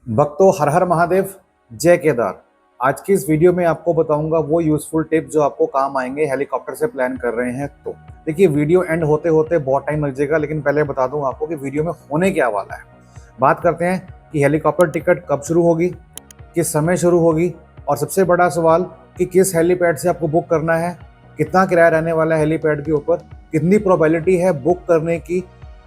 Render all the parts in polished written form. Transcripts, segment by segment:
भक्तों, हर हर महादेव, जय केदार। आज की इस वीडियो में आपको बताऊंगा वो यूजफुल टिप्स जो आपको काम आएंगे हेलीकॉप्टर से प्लान कर रहे हैं तो। देखिए, वीडियो एंड होते होते बहुत टाइम लग जाएगा, लेकिन पहले बता दूं आपको कि वीडियो में होने क्या वाला है। बात करते हैं कि हेलीकॉप्टर टिकट कब शुरू होगी, किस समय शुरू होगी, और सबसे बड़ा सवाल कि किस हेलीपैड से आपको बुक करना है, कितना किराया रहने वाला है हेलीपैड के ऊपर, कितनी प्रोबेबिलिटी है बुक करने की,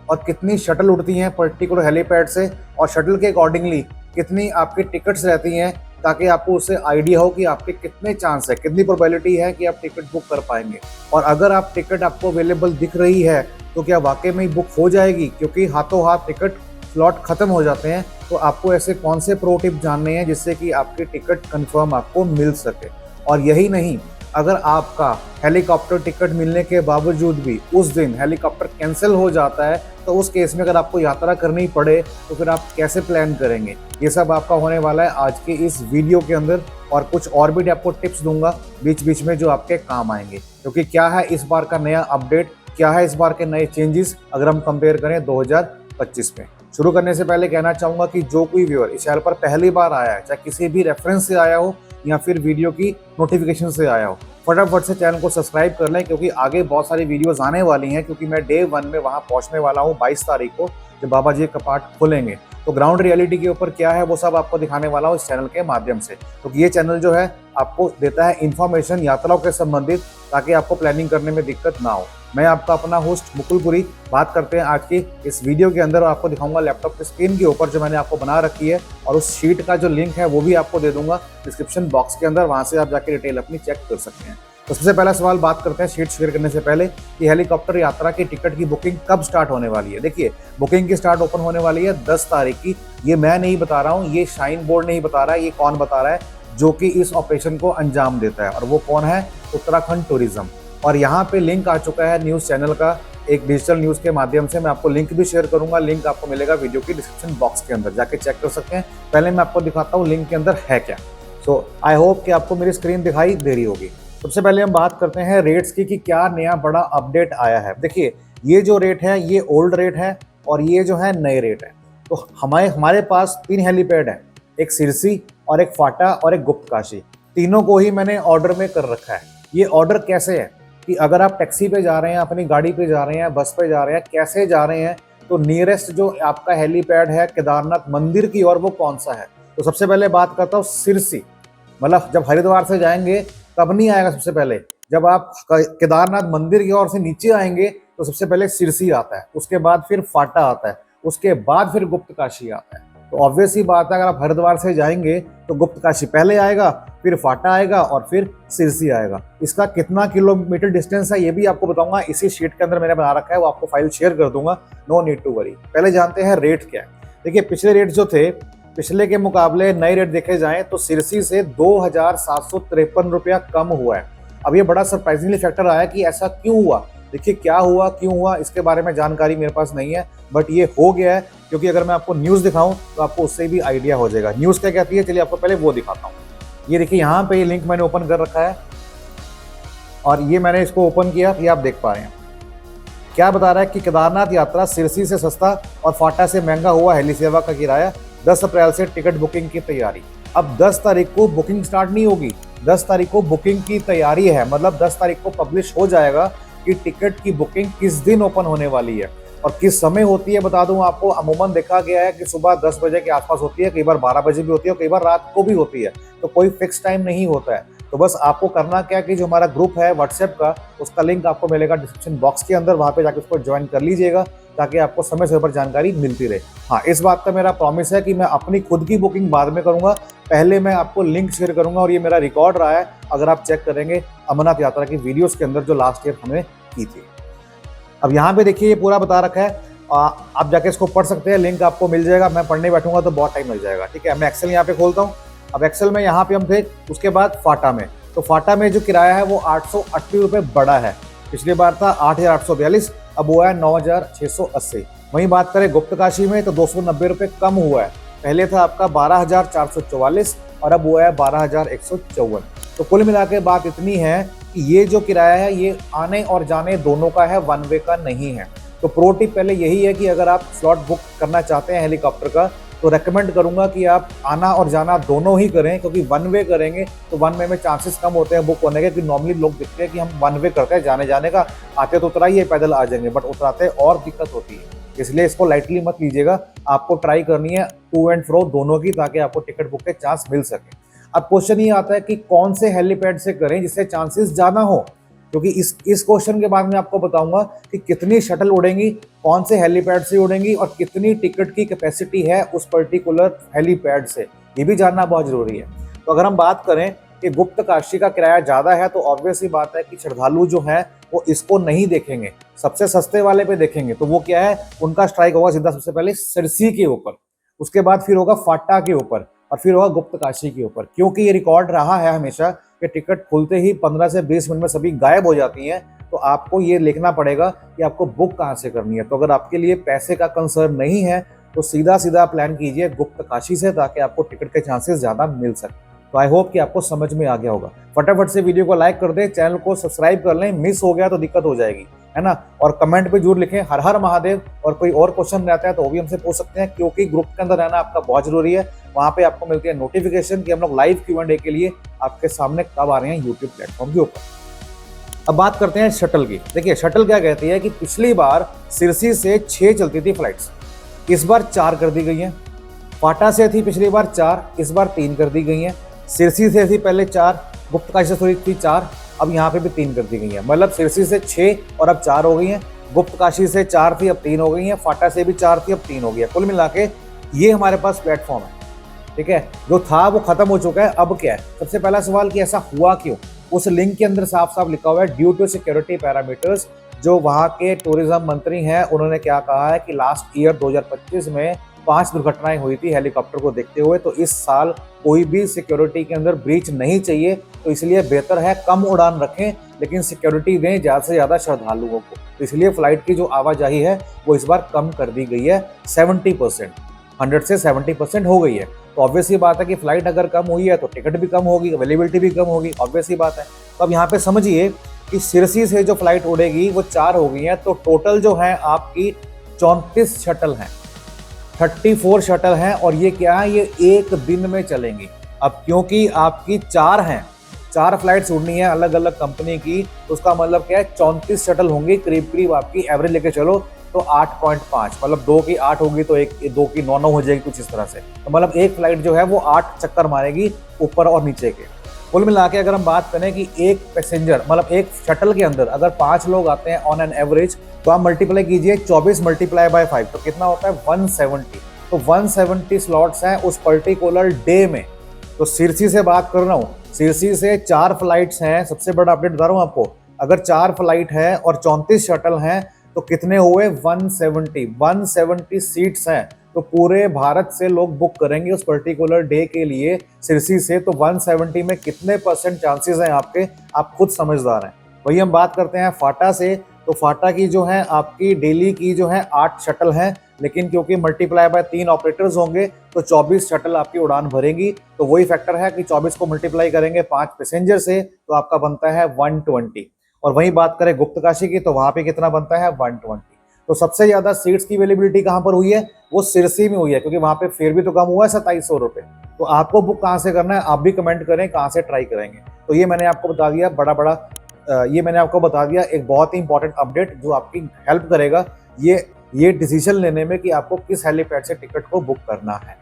और कितनी शटल उड़ती हैं पर्टिकुलर हेलीपैड से, और शटल के अकॉर्डिंगली कितनी आपकी टिकट्स रहती हैं, ताकि आपको उससे आइडिया हो कि आपके कितने चांस है, कितनी प्रोबेबिलिटी है कि आप टिकट बुक कर पाएंगे। और अगर आप टिकट आपको अवेलेबल दिख रही है तो क्या वाकई में ही बुक हो जाएगी, क्योंकि हाथों हाथ टिकट स्लॉट खत्म हो जाते हैं। तो आपको ऐसे कौन से प्रो टिप जानने हैं जिससे कि आपकी टिकट कंफर्म आपको मिल सके। और यही नहीं, अगर आपका हेलीकॉप्टर टिकट मिलने के बावजूद भी उस दिन हेलीकॉप्टर कैंसिल हो जाता है, तो उस केस में अगर आपको यात्रा करनी पड़े तो फिर आप कैसे प्लान करेंगे, ये सब आपका होने वाला है आज के इस वीडियो के अंदर। और कुछ और भी आपको टिप्स दूंगा बीच बीच में जो आपके काम आएंगे, क्योंकि क्या है इस बार का नया अपडेट, क्या है इस बार के नए चेंजेस अगर हम कंपेयर करें 2025 में। शुरू करने से पहले कहना चाहूंगा कि जो कोई व्यूअर इस चैनल पर पहली बार आया है, चाहे किसी भी रेफरेंस से आया हो या फिर वीडियो की नोटिफिकेशन से आया हो, फटाफट से चैनल को सब्सक्राइब कर लें, क्योंकि आगे बहुत सारी वीडियोस आने वाली हैं। क्योंकि मैं डे 1 में वहां पहुंचने वाला हूं 22 तारीख को, जब बाबा जी कपाट खोलेंगे। तो ग्राउंड रियलिटी के ऊपर क्या है वो सब आपको दिखाने वाला हूं इस चैनल के माध्यम से, क्योंकि ये चैनल जो है आपको देता है इन्फॉर्मेशन यात्राओं के संबंधित, ताकि आपको प्लानिंग करने में दिक्कत ना हो। मैं आपका अपना होस्ट मुकुल पुरी। बात करते हैं आज की इस वीडियो के अंदर। आपको दिखाऊंगा लैपटॉप की स्क्रीन के ऊपर जो मैंने आपको बना रखी है, और उस शीट का जो लिंक है वो भी आपको दे दूंगा डिस्क्रिप्शन बॉक्स के अंदर, वहां से आप जाके डिटेल अपनी चेक कर सकते हैं। तो सबसे पहला सवाल बात करते हैं शीट शेयर करने से पहले कि हेलीकॉप्टर यात्रा की टिकट की बुकिंग कब स्टार्ट होने वाली है। देखिए, बुकिंग की स्टार्ट ओपन होने वाली है 10 तारीख की। ये मैं नहीं बता रहा हूँ, ये शाइन बोर्ड नहीं बता रहा है। ये कौन बता रहा है? जो कि इस ऑपरेशन को अंजाम देता है, और वो कौन है? उत्तराखंड टूरिज्म। और यहाँ पे लिंक आ चुका है न्यूज़ चैनल का, एक डिजिटल न्यूज़ के माध्यम से। मैं आपको लिंक भी शेयर करूंगा, लिंक आपको मिलेगा वीडियो की डिस्क्रिप्शन बॉक्स के अंदर, जाके चेक कर सकते हैं। पहले मैं आपको दिखाता हूँ लिंक के अंदर है क्या। सो आई होप कि आपको मेरी स्क्रीन दिखाई दे रही होगी। सबसे पहले हम बात करते हैं रेट्स की कि क्या नया बड़ा अपडेट आया है। देखिए, ये जो रेट है ये ओल्ड रेट है, और ये जो है नए रेट है। तो हमारे पास 3 हेलीपैड है, एक सिरसी और एक फाटा और एक गुप्तकाशी। तीनों को ही मैंने ऑर्डर में कर रखा है। ये ऑर्डर कैसे है कि अगर आप टैक्सी पे जा रहे हैं, अपनी गाड़ी पे जा रहे हैं, बस पे जा रहे हैं, कैसे जा रहे हैं, तो नियरेस्ट जो आपका हेलीपैड है केदारनाथ मंदिर की ओर, वो कौन सा है। तो सबसे पहले बात करता हूँ सिरसी। मतलब जब हरिद्वार से जाएंगे तब नहीं आएगा, सबसे पहले जब आप केदारनाथ मंदिर की ओर से नीचे आएंगे तो सबसे पहले सिरसी आता है, उसके बाद फिर फाटा आता है, उसके बाद फिर गुप्तकाशी आता है। तो ऑब्वियस ही बात है, अगर आप हरिद्वार से जाएंगे तो गुप्तकाशी पहले आएगा, फिर फाटा आएगा और फिर सिरसी आएगा। इसका कितना किलोमीटर डिस्टेंस है ये भी आपको बताऊंगा, इसी शीट के अंदर मैंने बना रखा है, वो आपको फाइल शेयर कर दूंगा, नो नीड टू वरी। पहले जानते हैं रेट क्या है। देखिए, पिछले रेट जो थे, पिछले के मुकाबले नए रेट देखे जाएं तो सिरसी से 2753 रुपया कम हुआ है। अब ये बड़ा सरप्राइजिंगली फैक्टर आया कि ऐसा क्यों हुआ। देखिए, क्या हुआ, क्यों हुआ, इसके बारे में जानकारी मेरे पास नहीं है, बट ये हो गया है। क्योंकि अगर मैं आपको न्यूज़ दिखाऊं तो आपको उससे भी आइडिया हो जाएगा न्यूज़ क्या कहती है। चलिए आपको पहले वो दिखाता हूँ। ये देखिए, यहाँ पे ये लिंक मैंने ओपन कर रखा है, और ये मैंने इसको ओपन किया, ये आप देख पा रहे हैं। क्या बता रहा है कि केदारनाथ यात्रा सिरसी से सस्ता और फाटा से महंगा हुआ हेली सेवा का किराया, 10 अप्रैल से टिकट बुकिंग की तैयारी। अब 10 तारीख को बुकिंग स्टार्ट नहीं होगी, 10 तारीख को बुकिंग की तैयारी है। मतलब 10 तारीख को पब्लिश हो जाएगा कि टिकट की बुकिंग किस दिन ओपन होने वाली है और किस समय होती है। बता दूं आपको, अमूमन देखा गया है कि सुबह 10 बजे के आसपास होती है, कई बार 12 बजे भी होती है और कई बार रात को भी होती है। तो कोई फिक्स टाइम नहीं होता है। तो बस आपको करना क्या कि जो हमारा ग्रुप है व्हाट्सएप का, उसका लिंक आपको मिलेगा डिस्क्रिप्शन बॉक्स के अंदर, वहाँ पे जाकर उसको ज्वाइन कर लीजिएगा, ताकि आपको समय समय पर जानकारी मिलती रहे। हाँ, इस बात का मेरा प्रॉमिस है कि मैं अपनी खुद की बुकिंग बाद में करूंगा, पहले मैं आपको लिंक शेयर करूंगा। और ये मेरा रिकॉर्ड रहा है, अगर आप चेक करेंगे अमरनाथ यात्रा की वीडियोस के अंदर जो लास्ट ईयर हमने की थी। अब यहाँ पे देखिए, ये पूरा बता रखा है, आप जाके इसको पढ़ सकते हैं, लिंक आपको मिल जाएगा। मैं पढ़ने बैठूंगा तो बहुत टाइम लग जाएगा, ठीक है। मैं एक्सेल यहाँ पे खोलता हूँ। अब एक्सेल में यहाँ पे हम थे, उसके बाद फाटा में। तो फाटा में जो किराया है वो 880 रुपये बढ़ा है। पिछली बार था 8,842, अब हुआ है 9,680। वहीं बात करें गुप्तकाशी में तो 290 रुपये कम हुआ है। पहले था आपका 12,444 और अब हुआ है 12,154। तो कुल मिला के बात इतनी है कि ये जो किराया है ये आने और जाने दोनों का है, वन वे का नहीं है। तो प्रो टिप पहले यही है कि अगर आप स्लॉट बुक करना चाहते हैं हेलीकॉप्टर का, तो रेकमेंड करूंगा कि आप आना और जाना दोनों ही करें, क्योंकि वन वे करेंगे तो वन वे में चांसेस कम होते हैं बुक होने के। कि नॉर्मली लोग दिखते हैं कि हम वन वे करते हैं जाने जाने का, आते तो उतराइए पैदल आ जाएंगे, बट उतराते और दिक्कत होती है। इसलिए इसको लाइटली मत लीजिएगा, आपको ट्राई करनी है टू एंड फ्रो दोनों की, ताकि आपको टिकट बुक के चांस मिल सके। अब क्वेश्चन ये आता है कि कौन से हेलीपैड से करें जिससे चांसेस ज्यादा हो, क्योंकि इस क्वेश्चन के बाद में आपको बताऊंगा कि कितनी शटल उड़ेंगी, कौन से हेलीपैड से उड़ेंगी और कितनी टिकट की कैपेसिटी है उस पर्टिकुलर हेलीपैड से, ये भी जानना बहुत जरूरी है। तो अगर हम बात करें कि गुप्त काशी का किराया ज्यादा है, तो ऑब्वियस ही बात है कि श्रद्धालु जो है वो इसको नहीं देखेंगे, सबसे सस्ते वाले पे देखेंगे। तो वो क्या है, उनका स्ट्राइक होगा सीधा सबसे पहले सिरसी के ऊपर, उसके बाद फिर होगा फाटा के ऊपर और फिर होगा गुप्त काशी के ऊपर। क्योंकि ये रिकॉर्ड रहा है हमेशा कि टिकट खुलते ही 15 से 20 मिनट में सभी गायब हो जाती हैं, तो आपको ये लिखना पड़ेगा कि आपको बुक कहाँ से करनी है। तो अगर आपके लिए पैसे का कंसर्न नहीं है तो सीधा सीधा प्लान कीजिए गुप्त काशी से, ताकि आपको टिकट के चांसेस ज़्यादा मिल सके। तो आई होप कि आपको समझ में आ गया होगा। फटाफट से वीडियो को लाइक कर दें, चैनल को सब्सक्राइब कर लें, मिस हो गया तो दिक्कत हो जाएगी, है ना। और कमेंट पे जरूर लिखें हर हर महादेव, और कोई और क्वेश्चन रहता है तो वो भी हमसे पूछ सकते हैं, क्योंकि ग्रुप के अंदर रहना आपका बहुत जरूरी है। वहाँ पे आपको मिलती है नोटिफिकेशन कि हम लोग लाइव Q&A के लिए आपके सामने कब आ रहे हैं यूट्यूब प्लेटफॉर्म के ऊपर। अब बात करते हैं शटल की। देखिए शटल क्या कहती है कि पिछली बार सिरसी से 6 चलती थी फ्लाइट्स, इस बार 4 कर दी गई हैं। फाटा से थी पिछली बार 4, इस बार 3 कर दी गई हैं। सिरसी से थी पहले 4, गुप्त काशी से थी 4, अब यहाँ पे भी 3 कर दी गई है। मतलब सिरसी से 6 और अब 4 हो गई हैं, गुप्त काशी से 4 थी अब 3 हो गई हैं, फाटा से भी 4 थी अब 3 हो गई है। कुल मिला के ये हमारे पास प्लेटफॉर्म है, ठीक है। जो था वो खत्म हो चुका है, अब क्या है। सबसे पहला सवाल कि ऐसा हुआ क्यों, उस लिंक के अंदर साफ साफ लिखा हुआ है ड्यू टू सिक्योरिटी पैरामीटर्स। जो वहाँ के टूरिज्म मंत्री हैं उन्होंने क्या कहा है कि लास्ट ईयर 2025 में 5 दुर्घटनाएं हुई थी हेलीकॉप्टर को देखते हुए, तो इस साल कोई भी सिक्योरिटी के अंदर ब्रीच नहीं चाहिए, तो इसलिए बेहतर है कम उड़ान रखें लेकिन सिक्योरिटी दें ज़्यादा से ज़्यादा श्रद्धालुओं को। तो इसलिए फ्लाइट की जो आवाजाही है वो इस बार कम कर दी गई है, 70%, 100 से 70% हो गई है। तो ऑब्वियस ही बात है कि फ्लाइट अगर कम हुई है तो टिकट भी कम होगी, अवेलेबिलिटी भी कम होगी, ऑब्वियस ही बात है। तो अब यहाँ पे समझिए कि सिरसी से जो फ्लाइट उड़ेगी वो 4 हो गई है, तो टोटल जो है आपकी 34 शटल हैं, 34 शटल हैं। और ये क्या है, ये एक दिन में चलेंगी। अब क्योंकि आपकी 4 हैं, 4 फ्लाइट्स उड़नी है अलग अलग कंपनी की, तो उसका मतलब क्या है 34 शटल होंगी, करीब करीब आपकी एवरेज लेके चलो तो 8.5, मतलब 2 की 8 होगी तो 2 की 9 हो जाएगी, कुछ इस तरह से। तो मतलब एक फ्लाइट जो है वो 8 चक्कर मारेगी ऊपर और नीचे के। कुल मिला के अगर हम बात करें कि एक पैसेंजर मतलब एक शटल के अंदर अगर 5 लोग आते हैं ऑन एन एवरेज, तो आप मल्टीप्लाई कीजिए 24 मल्टीप्लाई बाय 5, तो कितना होता है 170। तो 170 स्लॉट्स हैं उस पर्टिकुलर डे में। तो सिरसी से बात कर रहा हूँ, सिरसी से 4 फ्लाइट्स हैं, सबसे बड़ा अपडेट बता रहा हूँ आपको। अगर 4 फ्लाइट है और 34 शटल हैं तो कितने हुए 170 सीट्स हैं। तो पूरे भारत से लोग बुक करेंगे उस पर्टिकुलर डे के लिए सिरसी से, तो 170 में कितने % चांसेस हैं आपके, आप खुद समझदार हैं। वही हम बात करते हैं फाटा से, तो फाटा की जो है आपकी डेली की जो है 8 शटल हैं, लेकिन क्योंकि मल्टीप्लाई बाय 3 ऑपरेटर्स होंगे तो 24 शटल आपकी उड़ान भरेंगी। तो वही फैक्टर है कि 24 को मल्टीप्लाई करेंगे 5 पैसेंजर से तो आपका बनता है 120। और वहीं बात करें गुप्त काशी की तो वहां पे कितना बनता है 120। तो सबसे ज्यादा सीट्स की अवेलेबिलिटी कहां पर हुई है, वो सिरसी में हुई है, क्योंकि वहां पे फेयर भी तो कम हुआ है 2700 रुपए। तो आपको बुक कहां से करना है, आप भी कमेंट करें कहां से ट्राई करेंगे। तो ये मैंने आपको बता दिया ये मैंने आपको बता दिया एक बहुत ही इंपॉर्टेंट अपडेट जो आपकी हेल्प करेगा ये डिसीजन लेने में कि आपको किस हेलीपैड से टिकट को बुक करना है।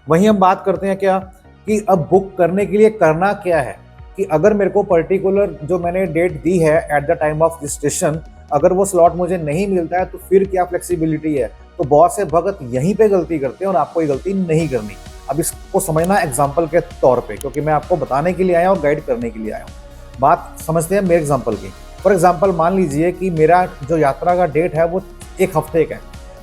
वहीं हम बात करते हैं क्या कि अब बुक करने के लिए करना क्या है, कि अगर मेरे को पर्टिकुलर जो मैंने डेट दी है at the time of registration, अगर वो स्लॉट मुझे नहीं मिलता है तो फिर क्या फ्लेक्सिबिलिटी है। तो बहुत से भगत यहीं पे गलती करते हैं और आपको ये गलती नहीं करनी। अब इसको समझना एग्जाम्पल के तौर पे, क्योंकि मैं आपको बताने के लिए आया हूँ, गाइड करने के लिए आया हूँ। बात समझते हैं मेरे एग्जाम्पल की। फॉर एग्जाम्पल मान लीजिए कि मेरा जो यात्रा का डेट है वो 1 हफ्ते का है,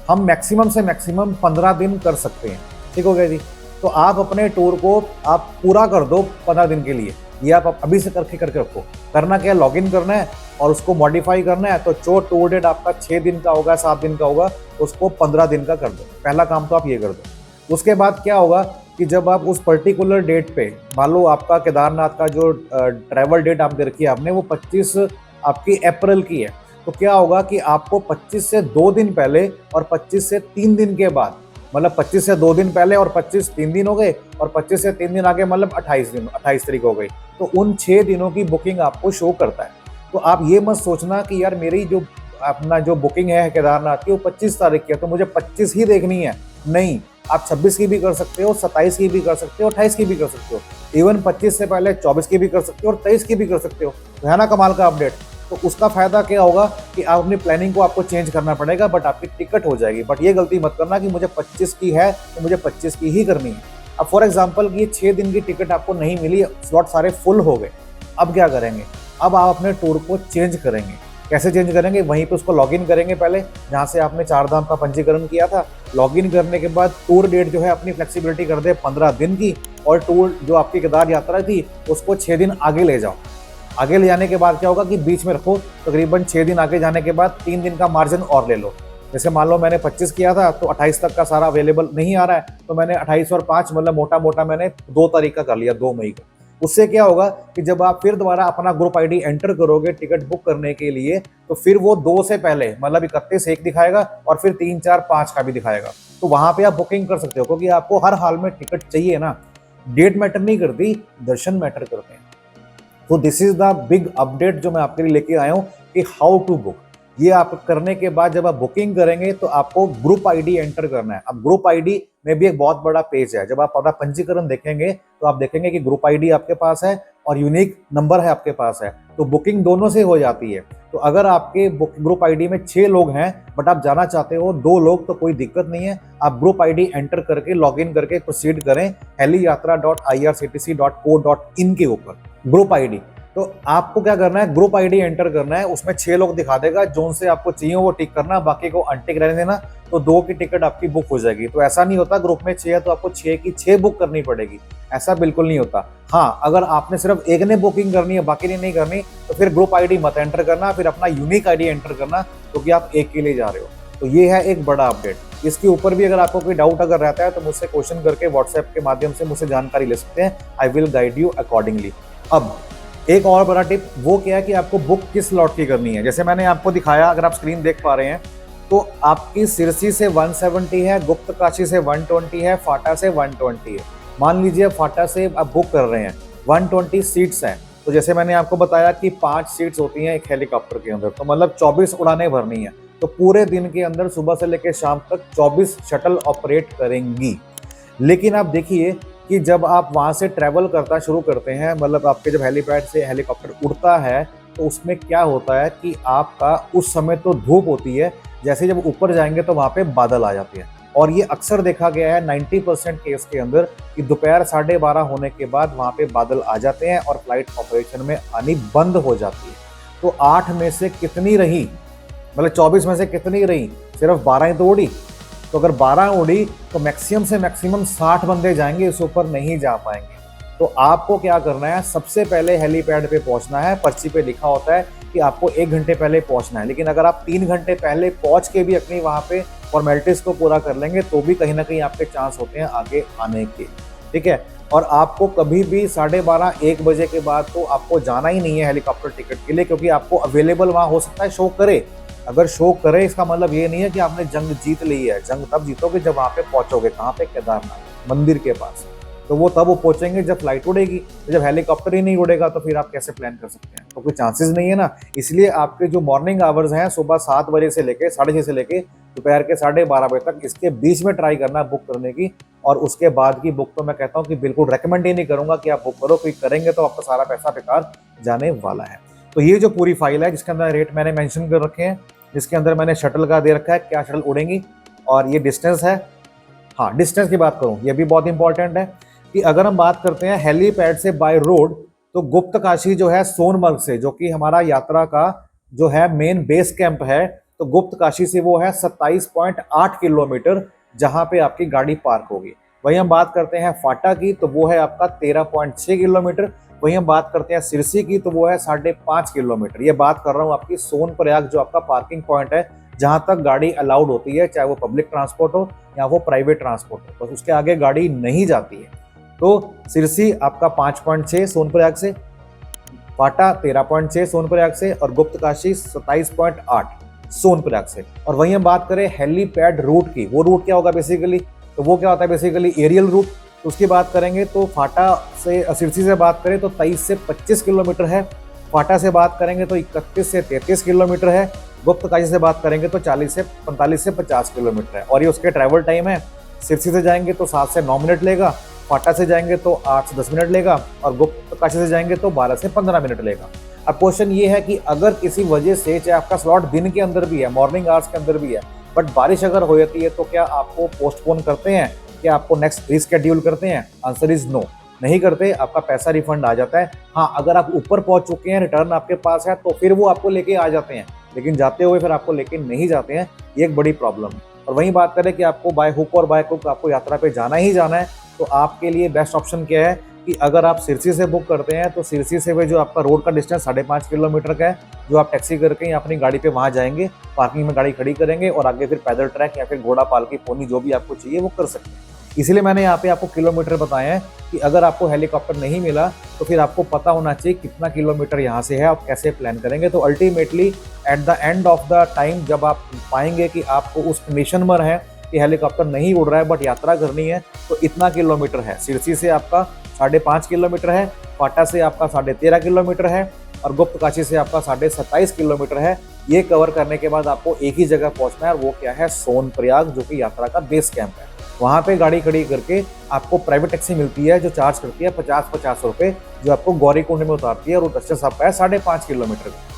हम मैक्सिमम से मैक्सिमम 15 दिन कर सकते हैं, ठीक हो गया जी। तो आप अपने टूर को आप पूरा कर दो 15 दिन के लिए, ये आप अभी से करके रखो। करना क्या है, लॉगिन करना है और उसको मॉडिफाई करना है। तो जो टूर डेट आपका 6 दिन का होगा 7 दिन का होगा उसको 15 दिन का कर दो। पहला काम तो आप ये कर दो। उसके बाद क्या होगा कि जब आप उस पर्टिकुलर डेट पे, मान लो आपका केदारनाथ का जो ट्रैवल डेट आप दे रखी है आपने वो 25 आपकी अप्रैल की है, तो क्या होगा कि आपको 25 से 2 दिन पहले और 25 से 3 दिन के बाद मतलब 25 से 2 दिन पहले, और 25 3 दिन हो गए, और 25 से 3 दिन आगे मतलब 28 दिन, 28 तारीख हो गई। तो उन 6 दिनों की बुकिंग आपको शो करता है। तो आप ये मत सोचना कि यार मेरी जो अपना जो बुकिंग है केदारनाथ की वो 25 तारीख की है तो मुझे 25 ही देखनी है। नहीं, आप 26 की भी कर सकते हो, 27 की भी कर सकते हो, 28 की भी कर सकते हो, इवन 25 से पहले 24 की भी कर सकते हो और 23 की भी कर सकते हो। तो है ना कमाल का अपडेट। तो उसका फायदा क्या होगा कि आप अपनी प्लानिंग को आपको चेंज करना पड़ेगा, बट आपकी टिकट हो जाएगी। बट ये गलती मत करना कि मुझे 25 की है तो मुझे 25 की ही करनी है। अब फॉर एग्जाम्पल ये 6 दिन की टिकट आपको नहीं मिली, स्लॉट सारे फुल हो गए, अब क्या करेंगे? अब आप अपने टूर को चेंज करेंगे। कैसे चेंज करेंगे? वहीं पे उसको लॉगिन करेंगे पहले, जहाँ से आपने 4 धाम का पंजीकरण किया था। लॉगिन करने के बाद टूर डेट जो है अपनी फ्लेक्सिबिलिटी कर दे 15 दिन की, और टूर जो आपकी केदार यात्रा थी उसको 6 दिन आगे ले जाओ। आगे ले जाने के बाद क्या होगा कि बीच में रखो, तकरीबन 6 दिन आगे जाने के बाद 3 दिन का मार्जिन और ले लो। जैसे मान लो मैंने 25 किया था तो 28 तक का सारा अवेलेबल नहीं आ रहा है, तो मैंने 28 और 5 मतलब मोटा मोटा मैंने 2 तारीख का कर लिया, 2 मई का। उससे क्या होगा कि जब आप फिर दोबारा अपना ग्रुप आईडी एंटर करोगे टिकट बुक करने के लिए, तो फिर वो 2 से पहले मतलब 31 एक दिखाएगा और फिर 3 4 5 का भी दिखाएगा। तो वहां पे आप बुकिंग कर सकते हो, क्योंकि आपको हर हाल में टिकट चाहिए ना। डेट मैटर नहीं करती, दर्शन मैटर करते हैं। तो this is the big update जो मैं आपके लिए लेके आया हूँ कि हाउ टू बुक। ये आप करने के बाद जब आप बुकिंग करेंगे तो आपको ग्रुप आईडी एंटर करना है। अब ग्रुप आईडी में भी एक बहुत बड़ा पेज है। जब आप अपना पंजीकरण देखेंगे तो आप देखेंगे कि ग्रुप आईडी आपके पास है और यूनिक नंबर है आपके पास है, तो बुकिंग दोनों से हो जाती है। तो अगर आपके ग्रुप आईडी में 6 लोग हैं बट आप जाना चाहते हो 2 लोग, तो कोई दिक्कत नहीं है। आप ग्रुप आईडी एंटर करके लॉगिन करके प्रोसीड करें heliyatra.irctc.co.in के ऊपर ग्रुप आईडी। तो आपको क्या करना है, ग्रुप आईडी एंटर करना है, उसमें 6 लोग दिखा देगा, जोन से आपको चाहिए वो टिक करना, बाकी को अनटिक रहने देना। तो 2 की टिकट आपकी बुक हो जाएगी। तो ऐसा नहीं होता ग्रुप में 6 है तो आपको 6 की 6 बुक करनी पड़ेगी, ऐसा बिल्कुल नहीं होता। हाँ, अगर आपने सिर्फ एक ने बुकिंग करनी है बाकी ने नहीं करनी, तो फिर ग्रुप आईडी मत एंटर करना, फिर अपना यूनिक आईडी एंटर करना, क्योंकि आप एक के लिए जा रहे हो। तो ये है एक बड़ा अपडेट। इसके ऊपर भी अगर आपको कोई डाउट अगर रहता है तो मुझसे क्वेश्चन करके व्हाट्सएप के माध्यम से मुझसे जानकारी ले सकते हैं। आई विल गाइड यू अकॉर्डिंगली। अब एक और बड़ा टिप वो क्या है कि आपको बुक किस स्लॉट की करनी है। जैसे मैंने आपको दिखाया, अगर आप स्क्रीन देख पा रहे हैं, तो आपकी सिरसी से 170 है, गुप्त काशी से 120 है, फाटा से 120 है। मान लीजिए फाटा से आप बुक कर रहे हैं, 120 सीट्स हैं। तो जैसे मैंने आपको बताया कि 5 सीट्स होती हैं एक हेलीकॉप्टर के अंदर, तो मतलब 24 उड़ानें भरनी है। तो पूरे दिन के अंदर सुबह से लेकर शाम तक 24 शटल ऑपरेट करेंगी। लेकिन आप देखिए कि जब आप वहाँ से ट्रैवल करना शुरू करते हैं, मतलब आपके जब हेलीपैड से हेलीकॉप्टर उड़ता है, तो उसमें क्या होता है कि आपका उस समय तो धूप होती है, जैसे जब ऊपर जाएंगे तो वहाँ पे बादल आ जाते हैं। और ये अक्सर देखा गया है 90% केस के अंदर कि दोपहर 12:30 होने के बाद वहाँ पे बादल आ जाते हैं और फ्लाइट ऑपरेशन में आनी बंद हो जाती है। तो 8 में से कितनी रही, मतलब 24 में से कितनी रही? सिर्फ 12 ही तो उड़ी। तो अगर 12 उड़ी तो मैक्सिमम से मैक्सिमम 60 बंदे जाएंगे, इस ऊपर नहीं जा पाएंगे। तो आपको क्या करना है, सबसे पहले हेलीपैड पे पहुंचना है। पर्ची पे लिखा होता है कि आपको 1 घंटे पहले पहुंचना है, लेकिन अगर आप 3 घंटे पहले पहुंच के भी अपनी वहां पे फॉर्मेलिटीज को पूरा कर लेंगे तो भी कहीं ना कहीं आपके चांस होते हैं आगे आने के। ठीक है। और आपको कभी भी 12:30 1 बजे के बाद तो आपको जाना ही नहीं है हेलीकॉप्टर टिकट के लिए, क्योंकि आपको अवेलेबल वहां हो सकता है शो करे। अगर शो करे इसका मतलब ये नहीं है कि आपने जंग जीत ली है। जंग तब जीतोगे जब वहां पे पहुंचोगे। कहाँ पे? केदारनाथ मंदिर के पास। तो वो तब वो पहुंचेंगे जब फ्लाइट उड़ेगी। तो जब हेलीकॉप्टर ही नहीं उड़ेगा तो फिर आप कैसे प्लान कर सकते हैं? तो कोई चांसेस नहीं है ना। इसलिए आपके जो मॉर्निंग आवर्स हैं, सुबह 7 बजे से लेके 6:30 से लेके दोपहर के 12:30 बजे तक, इसके बीच में ट्राई करना बुक करने की। और उसके बाद की बुक तो मैं कहता हूँ कि बिल्कुल रेकमेंड ही नहीं करूंगा कि आप बुक करो, क्योंकि करेंगे तो आपका सारा पैसा बेकार जाने वाला है। तो ये जो पूरी फाइल है जिसके अंदर रेट मैंने मेंशन कर रखे हैं, जिसके अंदर मैंने शटल का दे रखा है, क्या शटल उड़ेंगी, और ये डिस्टेंस है। हाँ, डिस्टेंस की बात करूं, ये भी बहुत इंपॉर्टेंट है कि अगर हम बात करते हैं हेलीपैड से बाय रोड, तो गुप्त काशी जो है सोनमर्ग से, जो कि हमारा यात्रा का जो है मेन बेस कैंप है, तो गुप्त काशी से वो है 27.8 किलोमीटर, जहां पे आपकी गाड़ी पार्क होगी। वहीं हम बात करते हैं फाटा की, तो वो है आपका 13.6 किलोमीटर। वहीं हम बात करते हैं सिरसी की, तो वो है 5.5 किलोमीटर। ये बात कर रहा हूँ आपकी सोनप्रयाग, जो आपका पार्किंग पॉइंट है, जहां तक गाड़ी अलाउड होती है, चाहे वो पब्लिक ट्रांसपोर्ट हो या वो प्राइवेट ट्रांसपोर्ट हो, बस उसके आगे गाड़ी नहीं जाती है। तो सिरसी आपका 5.6 सोनप्रयाग से, फाटा 13.6 सोनप्रयाग से, और गुप्त काशी 27.8 सोनप्रयाग से। और वहीं हम बात करें हेलीपैड रूट की, वो रूट क्या होगा बेसिकली, तो वो क्या होता है बेसिकली एरियल रूट। तो उसकी बात करेंगे तो फाटा से सिरसी से बात करें तो 23 से 25 किलोमीटर है। फाटा से बात करेंगे तो 31 से 33 किलोमीटर है। गुप्तकाशी से बात करेंगे तो 40 से 45 से 50 किलोमीटर है। और ये उसके ट्रैवल टाइम है। सिरसी से जाएंगे तो 7 से 9 मिनट लेगा, फाटा से जाएंगे तो 8 से 10 मिनट लेगा, और गुप्तकाशी से जाएंगे तो 12 से 15 मिनट लेगा। अब क्वेश्चन ये है कि अगर किसी वजह से, चाहे आपका स्लॉट दिन के अंदर भी है, मॉर्निंग आवर्स के अंदर भी है, बट बारिश अगर हो जाती है, तो क्या आपको पोस्टपोन करते हैं, क्या आपको नेक्स्ट रिस्केड्यूल करते हैं? आंसर इज नो, नहीं करते, आपका पैसा रिफंड आ जाता है। हाँ, अगर आप ऊपर पहुंच चुके हैं, रिटर्न आपके पास है, तो फिर वो आपको लेके आ जाते हैं, लेकिन जाते हुए फिर आपको लेके नहीं जाते हैं। ये एक बड़ी प्रॉब्लम है। और वहीं बात करें कि आपको बाय हुक और बाय क्रुक आपको यात्रा पे जाना ही जाना है, तो आपके लिए बेस्ट ऑप्शन क्या है कि अगर आप सिरसी से बुक करते हैं तो सिरसी से वे जो आपका रोड का डिस्टेंस 5.5 किलोमीटर का है, जो आप टैक्सी करके या अपनी गाड़ी पे वहां जाएंगे, पार्किंग में गाड़ी खड़ी करेंगे और आगे फिर पैदल ट्रैक या फिर घोड़ा पालकी पोनी जो भी आपको चाहिए वो कर सकते हैं। इसीलिए मैंने यहाँ पे आपको किलोमीटर बताए हैं कि अगर आपको हेलीकॉप्टर नहीं मिला तो फिर आपको पता होना चाहिए कितना किलोमीटर यहाँ से है, आप कैसे प्लान करेंगे। तो ultimately at the end of the time जब आप पाएंगे कि आपको उस कंडीशन में है कि हेलीकॉप्टर नहीं उड़ रहा है बट यात्रा करनी है, तो इतना किलोमीटर है। सिरसी से आपका 5.5 किलोमीटर है, फाटा से आपका 13.5 किलोमीटर है, और गुप्तकाशी से आपका 27.5 किलोमीटर है। ये कवर करने के बाद आपको एक ही जगह पहुंचना है, और वो क्या है? सोनप्रयाग, जो कि यात्रा का बेस कैंप है। वहां पे गाड़ी खड़ी करके आपको प्राइवेट टैक्सी मिलती है जो चार्ज करती है 50-50 रुपए, जो आपको गौरीकुंड में उतारती है, और डिस्टेंस आपका है 5.5 किलोमीटर का।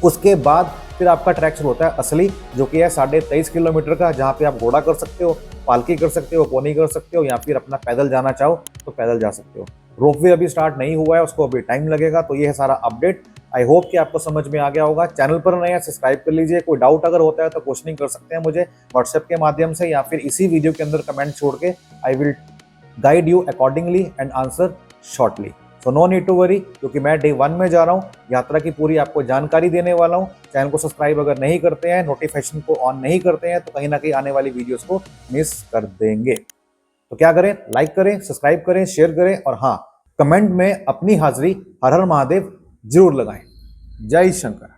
उसके बाद फिर आपका ट्रैक शुरू होता है असली, जो कि है 23.5 किलोमीटर का, जहाँ पे आप घोड़ा कर सकते हो, पालकी कर सकते हो, पोनी कर सकते हो, या फिर अपना पैदल जाना चाहो तो पैदल जा सकते हो। रोपवे अभी स्टार्ट नहीं हुआ है, उसको अभी टाइम लगेगा। तो ये है सारा अपडेट। आई होप कि आपको समझ में आ गया होगा। चैनल पर नए हैं, सब्सक्राइब कर लीजिए। कोई डाउट अगर होता है तो क्वेश्चनिंग कर सकते हैं मुझे व्हाट्सएप के माध्यम से, या फिर इसी वीडियो के अंदर कमेंट छोड़ के। I will guide you accordingly and answer shortly. So no need to worry, क्योंकि मैं डे 1 में जा रहा हूँ, यात्रा की पूरी आपको जानकारी देने वाला हूँ। चैनल को सब्सक्राइब अगर नहीं करते हैं, नोटिफिकेशन को ऑन नहीं करते हैं, तो कहीं ना कहीं आने वाली वीडियोस को मिस कर देंगे। तो क्या करें? लाइक करें, सब्सक्राइब करें, शेयर करें, और हाँ, कमेंट में अपनी हाजिरी हर हर महादेव जरूर लगाएं। जय शंकर।